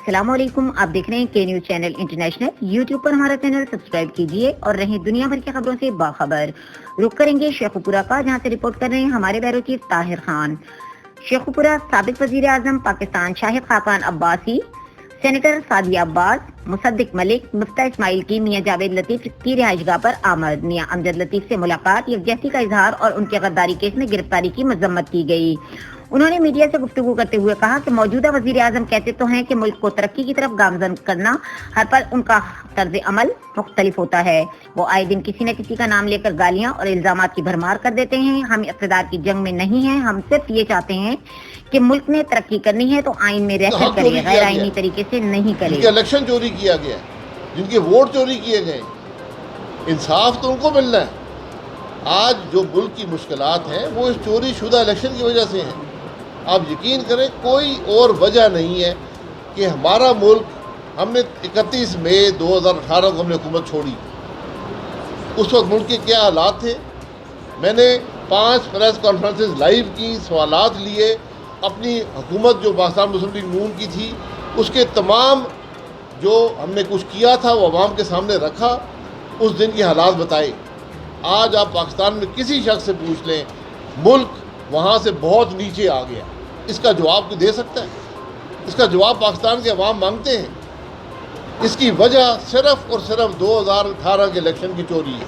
السلام علیکم، آپ دیکھ رہے ہیں کے نیوز چینل انٹرنیشنل۔ یوٹیوب پر ہمارا چینل سبسکرائب کیجئے اور رہیں دنیا بھر کی خبروں سے باخبر۔ رخ کریں گے شیخو پورہ کا، جہاں سے رپورٹ کر رہے ہیں ہمارے بیرو چیف طاہر خان۔ شیخو پورہ سابق وزیر اعظم پاکستان شاہد خاقان عباسی، سینیٹر سعدیہ عباس، مصدق ملک، مفتاح اسماعیل کی میاں جاوید لطیف کی رہائش گاہ پر آمد۔ میاں امجد لطیف سے ملاقات، یکجہتی کا اظہار اور ان کے غداری کیس میں گرفتاری کی مذمت کی گئی۔ انہوں نے میڈیا سے گفتگو کرتے ہوئے کہا کہ موجودہ وزیر اعظم کہتے تو ہیں کہ ملک کو ترقی کی طرف گامزن کرنا، ہر پل ان کا طرز عمل مختلف ہوتا ہے۔ وہ آئے دن کسی نہ کسی کا نام لے کر گالیاں اور الزامات کی بھرمار کر دیتے ہیں۔ ہم اقتدار کی جنگ میں نہیں ہیں، ہم صرف یہ چاہتے ہیں کہ ملک نے ترقی کرنی ہے تو آئین میں رہ کر کرے، غیر آئینی طریقے سے نہیں کرے۔ جن کے الیکشن چوری کیا گیا، جن کے ووٹ چوری کیے گئے، انصاف تو ان کو ملنا ہے۔ آج جو ملک کی مشکلات ہیں وہ اس چوری شدہ الیکشن کی وجہ سے ہیں۔ آپ یقین کریں کوئی اور وجہ نہیں ہے کہ ہمارا ملک، ہم نے 31 مئی 2018 کو ہم نے حکومت چھوڑی، اس وقت ملک کے کیا حالات تھے۔ میں نے 5 پریس کانفرنسز لائیو کی، سوالات لیے، اپنی حکومت جو پاکستان مسلم لیگ نون کی تھی اس کے تمام جو ہم نے کچھ کیا تھا وہ عوام کے سامنے رکھا، اس دن کے حالات بتائے۔ آج آپ پاکستان میں کسی شخص سے پوچھ لیں، ملک وہاں سے بہت نیچے آ گیا۔ اس کا جواب کوئی دے سکتا ہے؟ اس کا جواب پاکستان کے عوام مانگتے ہیں۔ اس کی وجہ صرف اور صرف 2018 کے الیکشن کی چوری ہے۔